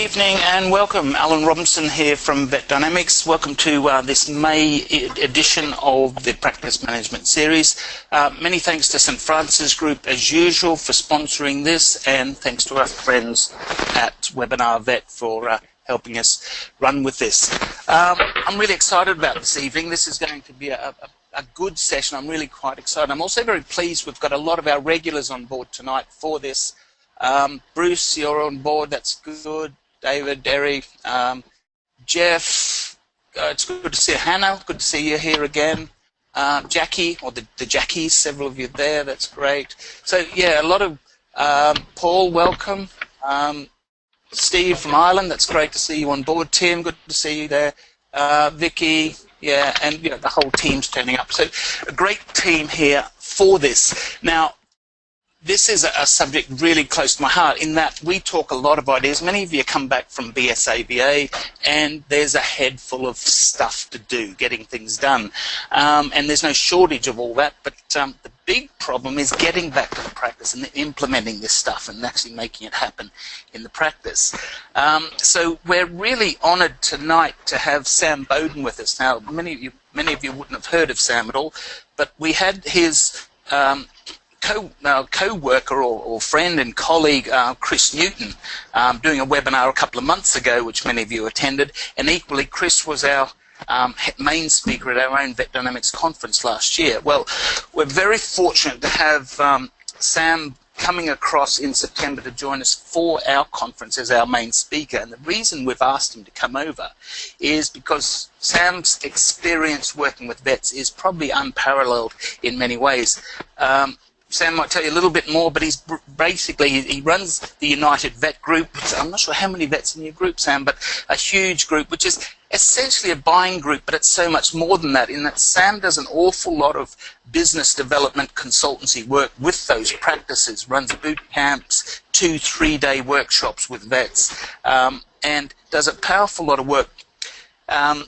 evening and welcome. Alan Robinson here from Vet Dynamics. Welcome to this May edition of the Practice Management Series. Many thanks to St Francis Group as usual for sponsoring this, and thanks to our friends at Webinar Vet for helping us run with this. I'm really excited about this evening. This is going to be a good session. I'm really quite excited. I'm also very pleased we've got a lot of our regulars on board tonight for this. Bruce, you're on board, that's good. David, Derry, Jeff, it's good to see you. Hannah, good to see you here again. Jackie, or the Jackies, several of you there, that's great. So, yeah, a lot of, Paul, welcome. Steve from Ireland, that's great to see you on board. Tim, good to see you there. Vicky, yeah, and you know, the whole team's turning up. So, a great team here for this. Now, this is a subject really close to my heart in that we talk a lot of ideas. Many of you come back from BSABA and there's a head full of stuff to do, getting things done. And there's no shortage of all that, but the big problem is getting back to the practice and implementing this stuff and actually making it happen in the practice. So we're really honoured tonight to have Sam Bowden with us. Now, many of you wouldn't have heard of Sam at all, but we had his co-worker or friend and colleague Chris Newton doing a webinar a couple of months ago, which many of you attended, and equally Chris was our main speaker at our own Vet Dynamics conference last year. Well, we're very fortunate to have Sam coming across in September to join us for our conference as our main speaker, and the reason we've asked him to come over is because Sam's experience working with vets is probably unparalleled in many ways. Sam might tell you a little bit more, but he's basically, he runs the United Vet Group. I'm not sure how many vets in your group, Sam, but a huge group, which is essentially a buying group, but it's so much more than that, in that Sam does an awful lot of business development consultancy work with those practices, runs boot camps, 2-3 day workshops with vets, and does a powerful lot of work. And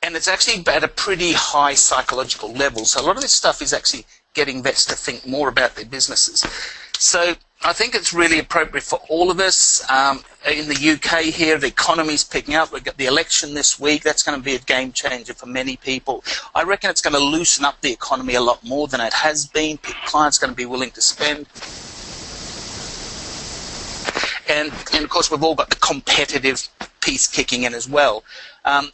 it's actually at a pretty high psychological level. So a lot of this stuff is actually getting vets to think more about their businesses. So I think it's really appropriate for all of us. In the UK here, the economy's picking up. We've got the election this week. That's going to be a game changer for many people. I reckon it's going to loosen up the economy a lot more than it has been. Clients are going to be willing to spend. And of course, we've all got the competitive piece kicking in as well.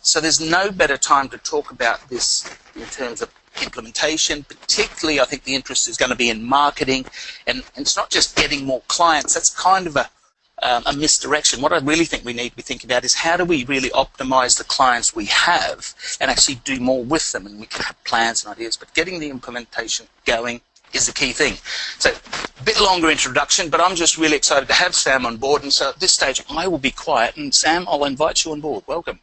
So there's no better time to talk about this in terms of implementation. Particularly, I think the interest is going to be in marketing, and it's not just getting more clients. That's kind of a misdirection. What I really think we need to be thinking about is how do we really optimize the clients we have and actually do more with them, and we can have plans and ideas, but getting the implementation going is the key thing. So, a bit longer introduction, but I'm just really excited to have Sam on board, and so at this stage I will be quiet, and Sam, I'll invite you on board. Welcome.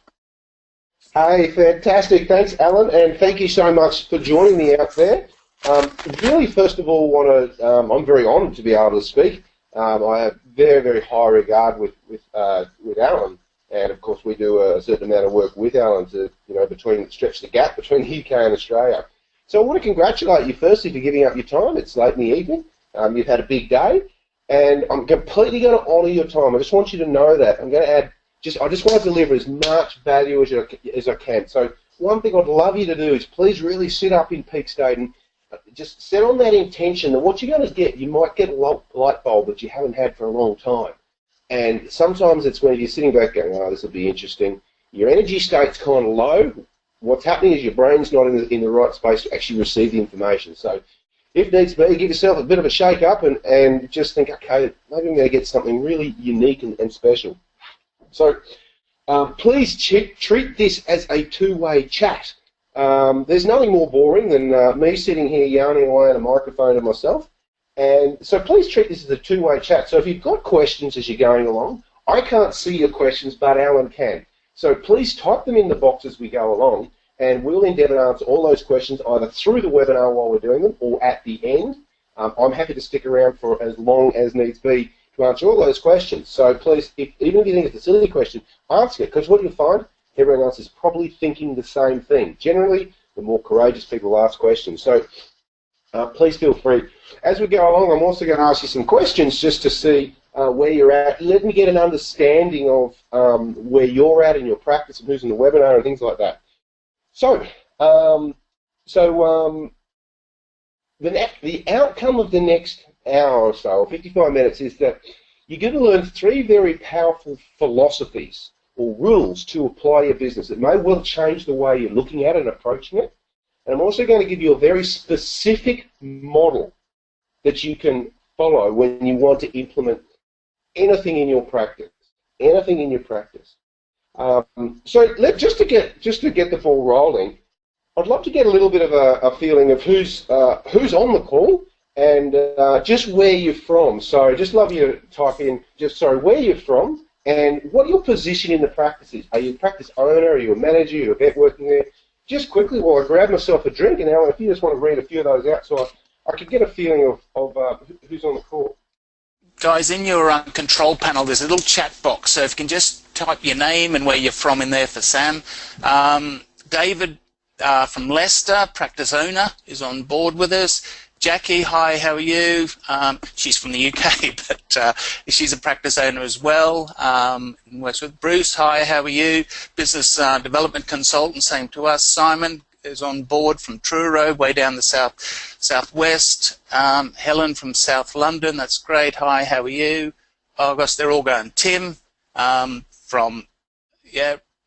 Hey, fantastic. Thanks, Alan, and thank you so much for joining me out there. Really, first of all, I'm very honoured to be able to speak. I have very, very high regard with Alan, and of course we do a certain amount of work with Alan to, stretch the gap between the UK and Australia. So I want to congratulate you firstly for giving up your time. It's late in the evening. You've had a big day, and I'm completely going to honour your time. I just want you to know that. I'm going to add. I just want to deliver as much value as I can. So one thing I'd love you to do is please really sit up in peak state and just set on that intention that what you're going to get, you might get a light bulb that you haven't had for a long time. And sometimes it's when you're sitting back going, oh, this will be interesting. Your energy state's kind of low. What's happening is your brain's not in the right space to actually receive the information. So if needs be, give yourself a bit of a shake up and just think, okay, maybe I'm going to get something really unique and special. So please treat this as a two-way chat. There's nothing more boring than me sitting here yarning away on a microphone to myself. And so please treat this as a two-way chat. So if you've got questions as you're going along, I can't see your questions, but Alan can. So please type them in the box as we go along, and we'll endeavour to answer all those questions either through the webinar while we're doing them or at the end. I'm happy to stick around for as long as needs be to answer all those questions. So please, even if you think it's a silly question, ask it, because what you'll find, everyone else is probably thinking the same thing. Generally, the more courageous people ask questions. So please feel free. As we go along, I'm also going to ask you some questions just to see where you're at. Let me get an understanding of where you're at in your practice and who's in the webinar and things like that. So, the outcome of the next hour or so, or 55 minutes, is that you're going to learn 3 very powerful philosophies or rules to apply your business. It may well change the way you're looking at it and approaching it. And I'm also going to give you a very specific model that you can follow when you want to implement anything in your practice. Anything in your practice. So just to get the ball rolling, I'd love to get a little bit of a feeling of who's on the call and just where you're from. So just love you to type in where you're from and what your position in the practice is. Are you a practice owner? Are you a manager? Are you a vet working there? Just quickly while I grab myself a drink, and Alan, if you just want to read a few of those out so I could get a feeling of who's on the call. Guys, in your control panel, there's a little chat box, so if you can just type your name and where you're from in there for Sam. David from Leicester, practice owner, is on board with us. Jackie, hi, how are you? She's from the UK, but she's a practice owner as well. Works with Bruce, hi, how are you? Business development consultant, same to us. Simon is on board from Truro, way down the southwest. Helen from South London, that's great, hi, how are you? Oh gosh, they're all going. Tim from,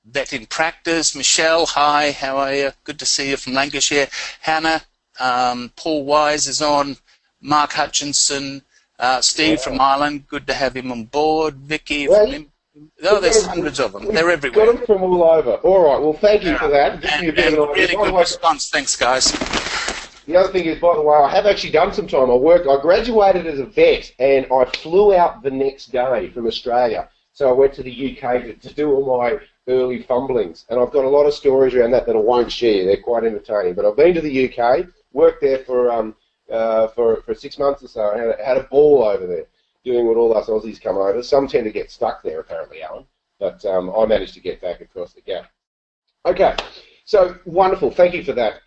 Vet in Practice. Michelle, hi, how are you? Good to see you from Lancashire. Hannah, Paul Wise is on. Mark Hutchinson, Steve from Ireland, good to have him on board. Vicky from... Oh, there's hundreds of them. They're everywhere. Got them from all over. All right, well, thank you for that. And really good response. Thanks, guys. The other thing is, by the way, I have actually done some time. I graduated as a vet, and I flew out the next day from Australia. So I went to the UK to do all my early fumblings, and I've got a lot of stories around that I won't share. They're quite entertaining. But I've been to the UK, worked there for 6 months or so, and had a ball over there doing what all us Aussies come over. Some tend to get stuck there, apparently, Alan, but I managed to get back across the gap. Okay, so wonderful. Thank you for that.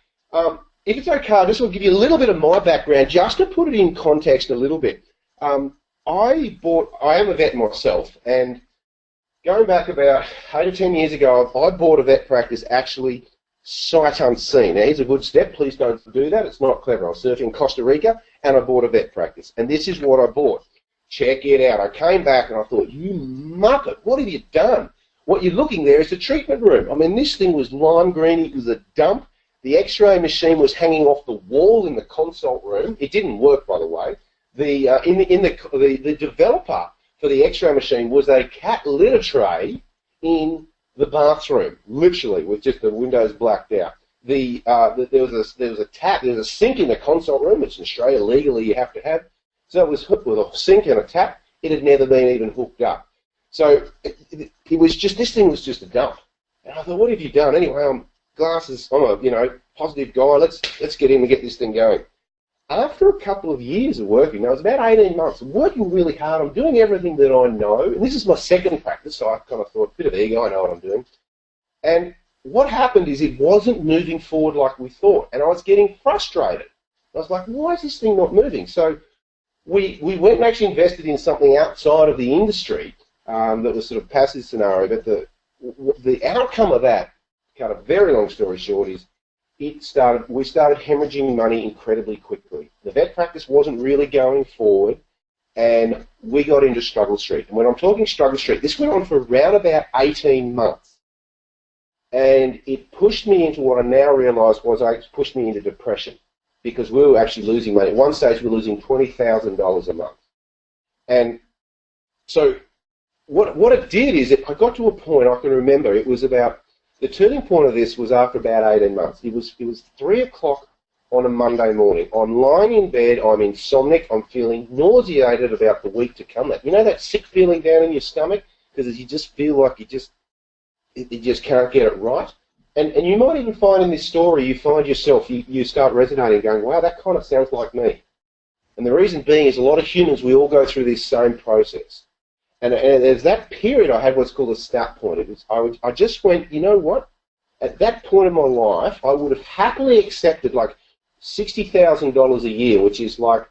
If it's okay, I just want to give you a little bit of my background, just to put it in context a little bit. I am a vet myself, and going back about 8 or 10 years ago, I bought a vet practice actually sight unseen. Now, here's a good step. Please don't do that. It's not clever. I was surfing in Costa Rica, and I bought a vet practice. And this is what I bought. Check it out. I came back, and I thought, you muppet, what have you done? What you're looking there is the treatment room. I mean, this thing was lime green. It was a dump. The X-ray machine was hanging off the wall in the consult room. It didn't work, by the way. The developer for the X-ray machine was a cat litter tray in the bathroom, literally, with just the windows blacked out. There was a sink in the consult room, which in Australia legally you have to have. So it was hooked with a sink and a tap. It had never been even hooked up. So this thing was just a dump. And I thought, what have you done? Anyway, I'm a positive guy. Let's get in and get this thing going. After a couple of years of working, now it was about 18 months, working really hard, I'm doing everything that I know, and this is my second practice, so I kind of thought, bit of ego, I know what I'm doing. And what happened is it wasn't moving forward like we thought, and I was getting frustrated. I was like, why is this thing not moving? So we went and actually invested in something outside of the industry that was sort of passive scenario, but the outcome of that, cut a very long story short, is we started hemorrhaging money incredibly quickly. The vet practice wasn't really going forward, and we got into Struggle Street. And when I'm talking Struggle Street, this went on for around about 18 months. And it pushed me into what I now realise it pushed me into depression, because we were actually losing money. At one stage, we were losing $20,000 a month. And so what it did is I got to a point, I can remember, it was about, the turning point of this was after about 18 months. It was 3 o'clock on a Monday morning. I'm lying in bed, I'm insomniac, I'm feeling nauseated about the week to come. You know that sick feeling down in your stomach? Because you just feel like you just can't get it right. And you might even find in this story, you find yourself, you start resonating, going, wow, that kind of sounds like me. And the reason being is a lot of humans, we all go through this same process. And there's that period I had what's called a start point. I just went, you know what? At that point in my life, I would have happily accepted like $60,000 a year, which is like